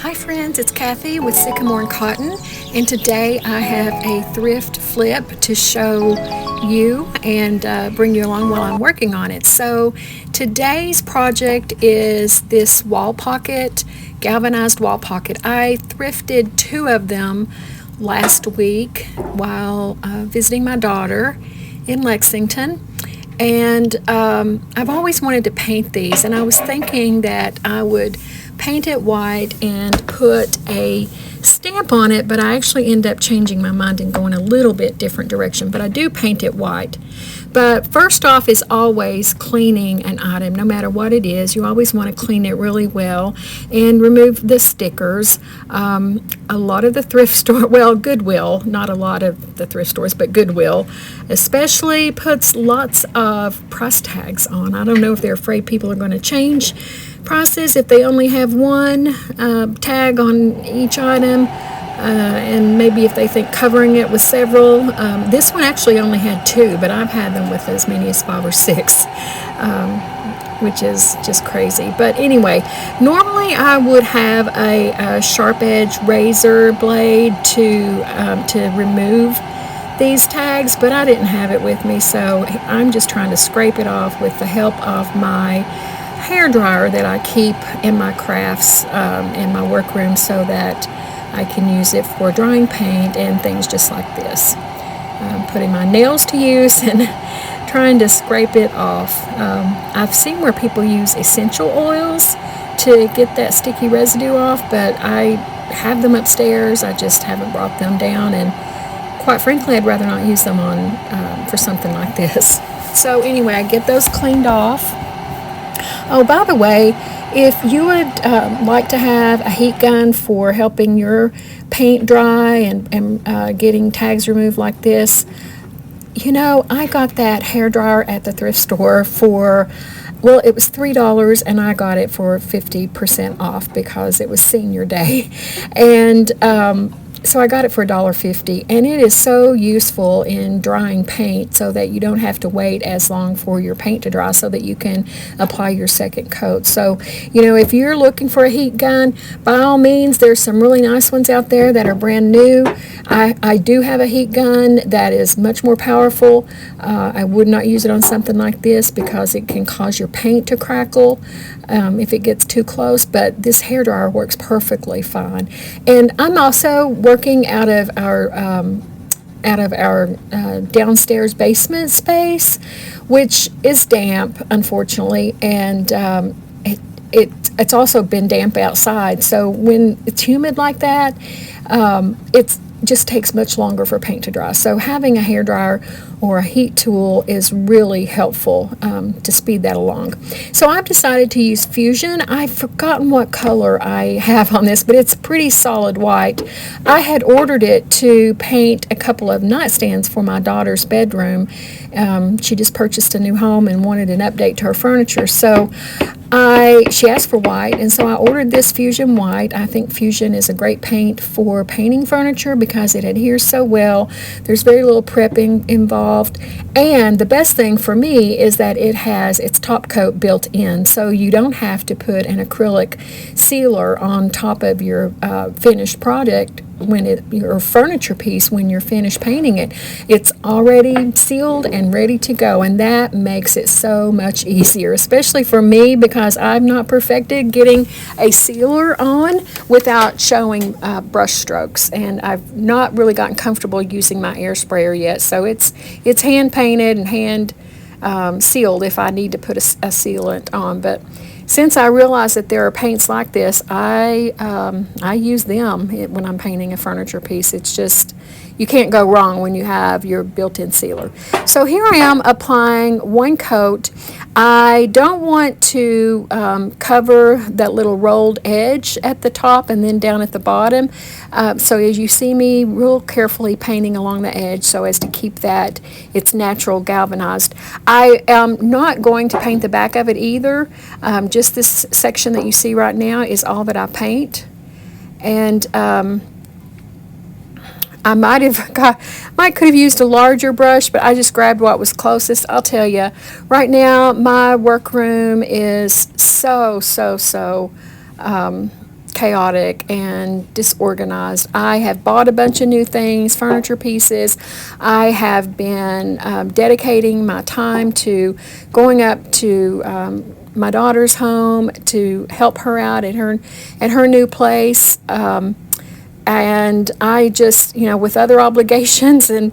Hi friends, it's Kathy with Sycamore and Cotton, and today I have a thrift flip to show you and bring you along while I'm working on it. So today's project is this wall pocket, galvanized wall pocket. I thrifted two of them last week while visiting my daughter in Lexington. And I've always wanted to paint these, and I was thinking that I would paint it white and put a stamp on it, but I actually end up changing my mind and going a little bit different direction, but I do paint it white. But first off is always cleaning an item, no matter what it is. You always want to clean it really well and remove the stickers. A lot of the thrift store, well, Goodwill, not a lot of the thrift stores, but Goodwill especially puts lots of price tags on. I don't know if they're afraid people are going to change prices if they only have one tag on each item, and maybe if they think covering it with several. This one actually only had two, but I've had them with as many as 5 or 6, which is just crazy. But anyway, normally I would have a sharp edge razor blade to remove these tags, but I didn't have it with me, so I'm just trying to scrape it off with the help of my hair dryer that I keep in my crafts in my workroom, so that I can use it for drying paint and things just like this. I'm putting my nails to use and trying to scrape it off. I've seen where people use essential oils to get that sticky residue off, but I have them upstairs. I just haven't brought them down, and quite frankly I'd rather not use them on for something like this. So anyway, I get those cleaned off. Oh, by the way, if you would like to have a heat gun for helping your paint dry and getting tags removed like this, you know, I got that hair dryer at the thrift store for, well, it was $3, and I got it for 50% off because it was senior day. And so I got it for $1.50, and it is so useful in drying paint so that you don't have to wait as long for your paint to dry so that you can apply your second coat. So, you know, if you're looking for a heat gun, by all means, there's some really nice ones out there that are brand new. I do have a heat gun that is much more powerful. I would not use it on something like this because it can cause your paint to crackle if it gets too close, but this hair dryer works perfectly fine. And I'm also working out of our downstairs basement space, which is damp, unfortunately, and it's also been damp outside. So when it's humid like that, it just takes much longer for paint to dry. So having a hair dryer or a heat tool is really helpful to speed that along. So I've decided to use Fusion. I've forgotten what color I have on this, but it's pretty solid white. I had ordered it to paint a couple of nightstands for my daughter's bedroom. She just purchased a new home and wanted an update to her furniture. So she asked for white, and so I ordered this Fusion white. I think Fusion is a great paint for painting furniture because it adheres so well. There's very little prepping involved, and the best thing for me is that it has its top coat built in, so you don't have to put an acrylic sealer on top of your finished product your furniture piece when you're finished painting it. It's already sealed and ready to go, and that makes it so much easier, especially for me because I've not perfected getting a sealer on without showing brush strokes, and I've not really gotten comfortable using my air sprayer yet. So it's hand painted and hand sealed if I need to put a sealant on. But since I realize that there are paints like this, I use them when I'm painting a furniture piece. It's just, you can't go wrong when you have your built-in sealer. So here I am applying one coat. I don't want to cover that little rolled edge at the top and then down at the bottom. So as you see me real carefully painting along the edge so as to keep that its natural galvanized. I am not going to paint the back of it either. Just this section that you see right now is all that I paint. And I could have used a larger brush, but I just grabbed what was closest. I'll tell you, right now my workroom is so chaotic and disorganized. I have bought a bunch of new things, furniture pieces. I have been dedicating my time to going up to my daughter's home to help her out at her new place. And I just, with other obligations, and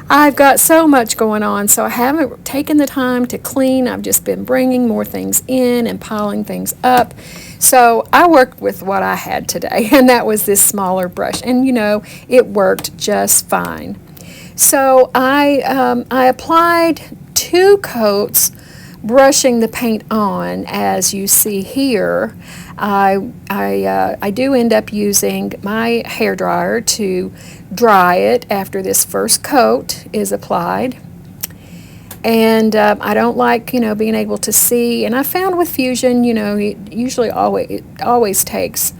I've got so much going on, so I haven't taken the time to clean. I've just been bringing more things in and piling things up. So I worked with what I had today, and that was this smaller brush. And it worked just fine. So I applied 2 coats, brushing the paint on, as you see here. I do end up using my hair dryer to dry it after this first coat is applied. And I don't like, being able to see. And I found with Fusion, it usually always takes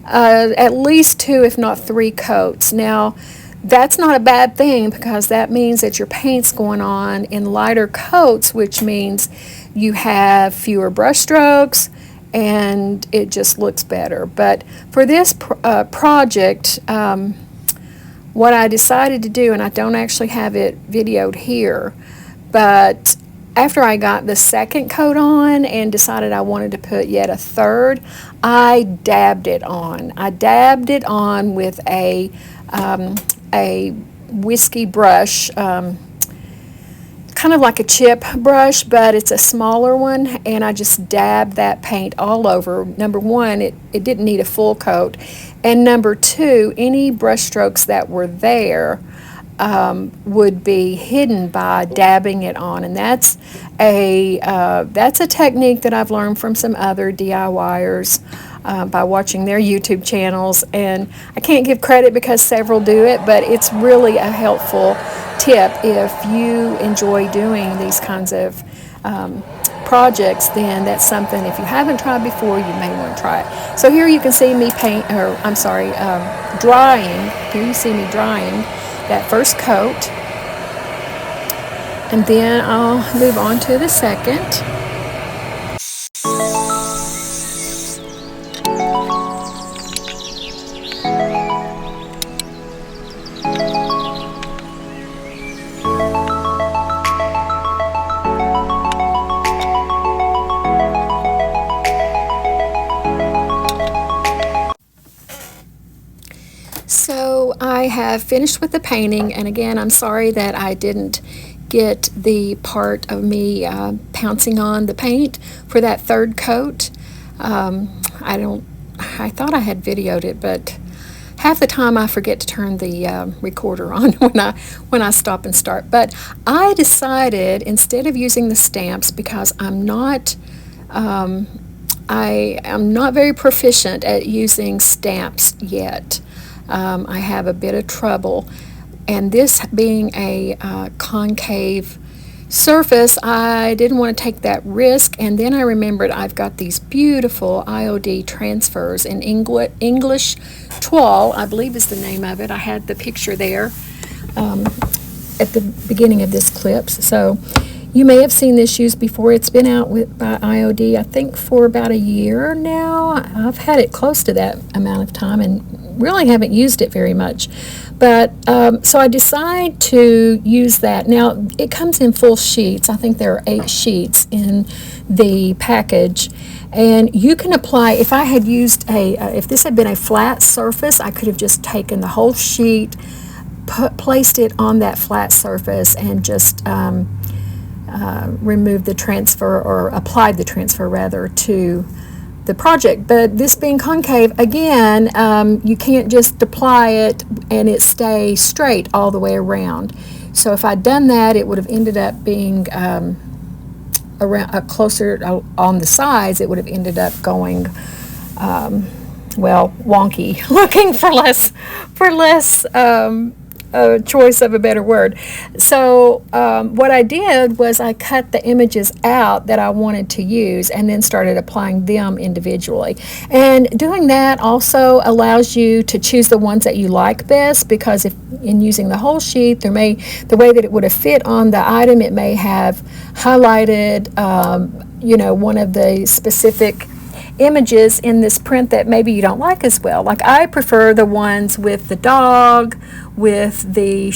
at least 2, if not 3 coats. Now, that's not a bad thing, because that means that your paint's going on in lighter coats, which means you have fewer brush strokes and it just looks better. But for this project, what I decided to do, and I don't actually have it videoed here, but after I got the second coat on and decided I wanted to put yet a third, I dabbed it on. I dabbed it on with a whiskey brush, kind of like a chip brush, but it's a smaller one, and I just dabbed that paint all over. Number one, it didn't need a full coat, and number two, any brush strokes that were there would be hidden by dabbing it on. And that's a technique that I've learned from some other DIYers by watching their YouTube channels, and I can't give credit because several do it, but it's really a helpful tip if you enjoy doing these kinds of projects. Then that's something, if you haven't tried before, you may want to try it. So here you can see me drying. Here you see me drying that first coat, and then I'll move on to the second. So I have finished with the painting, and again, I'm sorry that I didn't get the part of me pouncing on the paint for that third coat. I thought I had videoed it, but half the time I forget to turn the recorder on when I stop and start. But I decided, instead of using the stamps, because I'm not very proficient at using stamps yet. I have a bit of trouble, and this being a concave surface, I didn't want to take that risk. And then I remembered I've got these beautiful IOD transfers in English Toile, I believe is the name of it. I had the picture there at the beginning of this clip. So you may have seen this used before. It's been out by IOD, I think, for about a year now. I've had it close to that amount of time and really haven't used it very much. But so I decide to use that. Now, it comes in full sheets. I think there are 8 sheets in the package. And you can apply, if I had used if this had been a flat surface, I could have just taken the whole sheet, placed it on that flat surface, and just removed the transfer, or applied the transfer rather, to the project. But this being concave, again, you can't just apply it and it stay straight all the way around. So if I'd done that, it would have ended up being around closer on the sides. It would have ended up going wonky, looking for less choice of a better word. So what I did was I cut the images out that I wanted to use, and then started applying them individually. And doing that also allows you to choose the ones that you like best, because if in using the whole sheet, the way that it would have fit on the item, it may have highlighted one of the specific images in this print that maybe you don't like as well. Like I prefer the ones with the dog, with the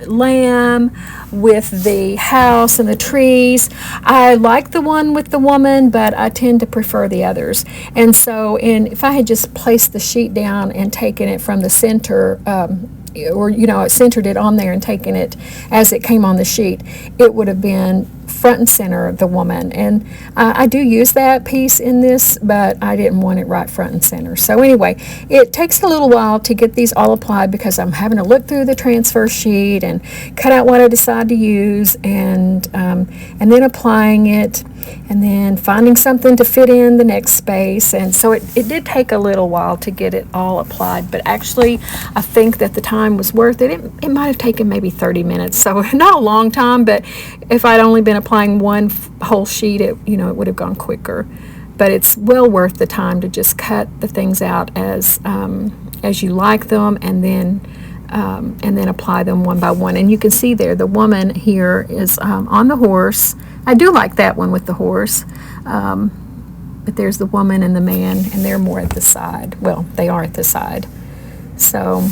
lamb, with the house and the trees. I like the one with the woman, but I tend to prefer the others. And so if I had just placed the sheet down and taken it from the center, or centered it on there and taken it as it came on the sheet, it would have been front and center the woman. And I do use that piece in this, but I didn't want it right front and center. So anyway, it takes a little while to get these all applied because I'm having to look through the transfer sheet and cut out what I decide to use, and then applying it, and then finding something to fit in the next space. And so it did take a little while to get it all applied, but actually I think that the time was worth it. It might have taken maybe 30 minutes, so not a long time, but if I'd only been applying one whole sheet, it would have gone quicker. But it's well worth the time to just cut the things out as you like them, and then apply them one by one. And you can see there the woman here is on the horse. I do like that one with the horse, but there's the woman and the man, and they're more at the side. Well, they are at the side. So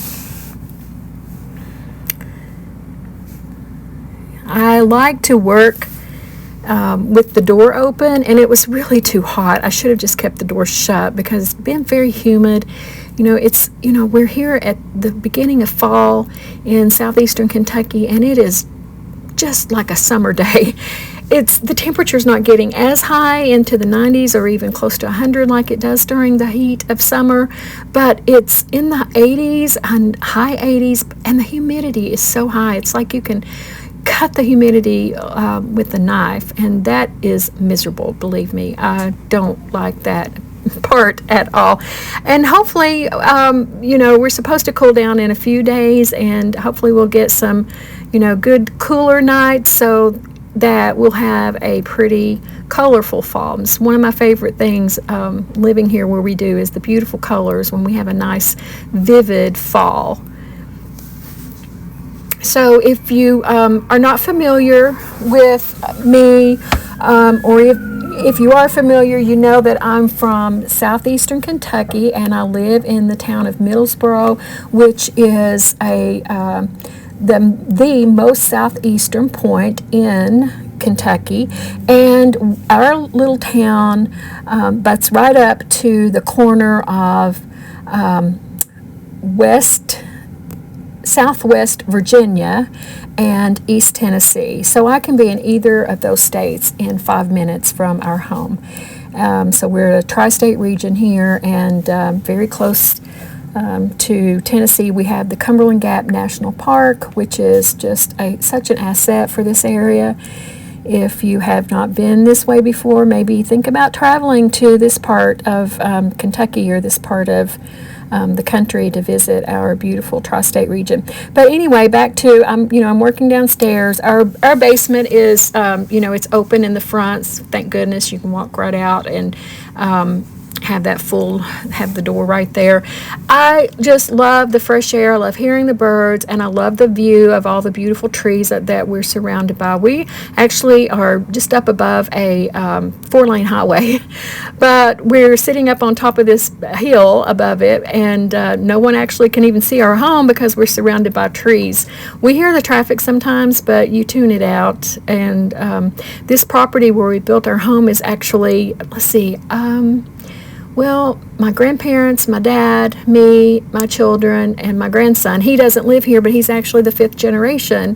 I like to work with the door open, and it was really too hot. I should have just kept the door shut because it's been very humid. We're here at the beginning of fall in southeastern Kentucky, and it is just like a summer day. The temperature's not getting as high into the 90s or even close to 100 like it does during the heat of summer, but it's in the 80s and high 80s, and the humidity is so high. It's like you can cut the humidity with a knife, and that is miserable, believe me. I don't like that part at all. And hopefully, we're supposed to cool down in a few days, and hopefully we'll get some, good cooler nights so that we'll have a pretty colorful fall. It's one of my favorite things living here where we do is the beautiful colors when we have a nice vivid fall. So if you are not familiar with me, or if you are familiar, you know that I'm from southeastern Kentucky, and I live in the town of Middlesboro, which is the most southeastern point in Kentucky. And our little town butts right up to the corner of Southwest Virginia and East Tennessee. So I can be in either of those states in 5 minutes from our home. So we're a tri-state region here, and very close to Tennessee. We have the Cumberland Gap National Park, which is just such an asset for this area. If you have not been this way before, maybe think about traveling to this part of Kentucky or this part of the country to visit our beautiful tri-state region. But anyway, back to I'm working downstairs. Our basement is it's open in the front. So thank goodness you can walk right out and have the door right there. I just love the fresh air. I love hearing the birds, and I love the view of all the beautiful trees that we're surrounded by. We actually are just up above a 4-lane highway, but we're sitting up on top of this hill above it, and no one actually can even see our home because we're surrounded by trees. We hear the traffic sometimes, but you tune it out. And this property where we built our home is actually, my grandparents, my dad, me, my children, and my grandson. He doesn't live here, but he's actually the 5th generation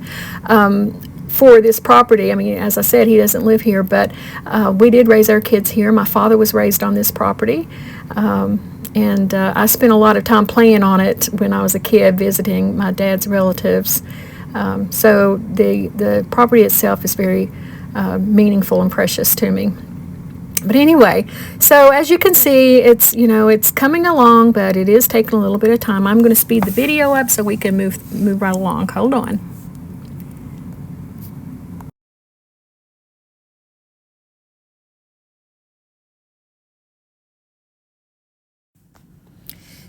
for this property. I mean, as I said, he doesn't live here, but we did raise our kids here. My father was raised on this property, and I spent a lot of time playing on it when I was a kid, visiting my dad's relatives. So the property itself is very meaningful and precious to me. But anyway, so as you can see, it's coming along, but it is taking a little bit of time. I'm going to speed the video up so we can move right along. Hold on.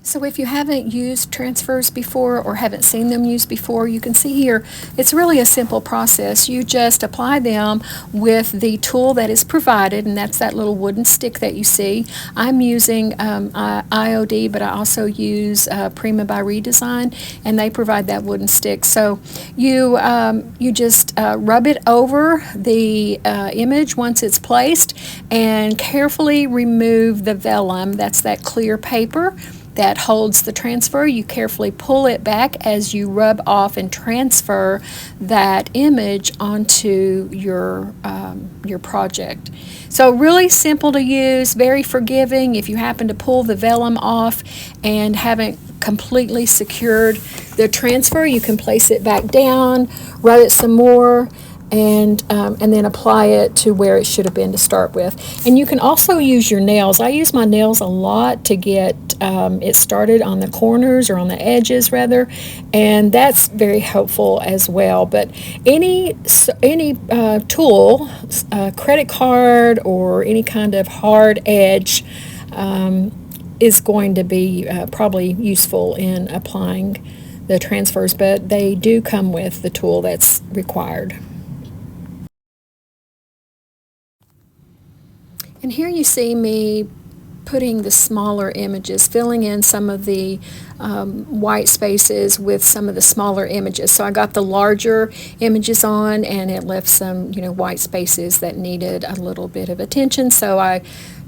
So if you haven't used transfers before or haven't seen them used before, you can see here it's really a simple process. You just apply them with the tool that is provided, and that's that little wooden stick that you see. I'm using IOD, but I also use Prima by Redesign, and they provide that wooden stick. So you just rub it over the image once it's placed and carefully remove the vellum. That's that clear paper that holds the transfer. You carefully pull it back as you rub off and transfer that image onto your project. So really simple to use, very forgiving. If you happen to pull the vellum off and haven't completely secured the transfer, you can place it back down, rub it some more, and then apply it to where it should have been to start with. And you can also use your nails. I use my nails a lot to get it started on the corners, or on the edges rather, and that's very helpful as well. But any tool, credit card or any kind of hard edge, is going to be probably useful in applying the transfers, but they do come with the tool that's required. And here you see me putting the smaller images, filling in some of the white spaces with some of the smaller images. So I got the larger images on, and it left some, white spaces that needed a little bit of attention. So I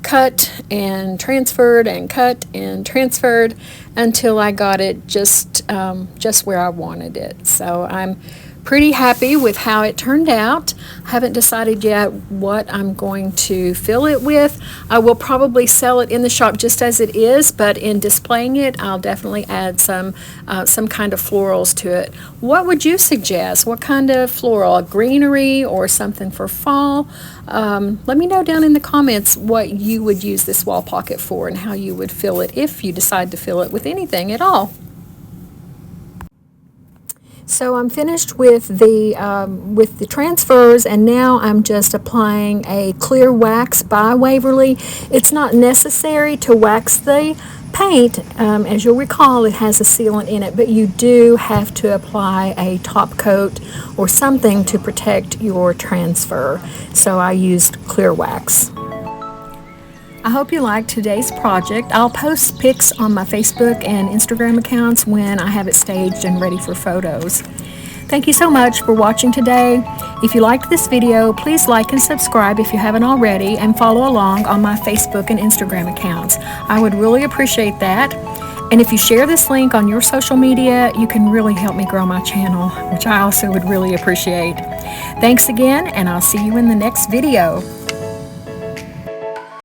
cut and transferred and cut and transferred until I got it just where I wanted it. So I'm pretty happy with how it turned out. I haven't decided yet what I'm going to fill it with. I will probably sell it in the shop just as it is, but in displaying it, I'll definitely add some kind of florals to it. What would you suggest? What kind of floral? A greenery or something for fall? Let me know down in the comments what you would use this wall pocket for and how you would fill it, if you decide to fill it with anything at all. So I'm finished with the transfers, and now I'm just applying a clear wax by Waverly. It's not necessary to wax the paint. As you'll recall, it has a sealant in it, but you do have to apply a top coat or something to protect your transfer. So I used clear wax. I hope you liked today's project. I'll post pics on my Facebook and Instagram accounts when I have it staged and ready for photos. Thank you so much for watching today. If you liked this video, please like and subscribe if you haven't already, and follow along on my Facebook and Instagram accounts. I would really appreciate that. And if you share this link on your social media, you can really help me grow my channel, which I also would really appreciate. Thanks again, and I'll see you in the next video.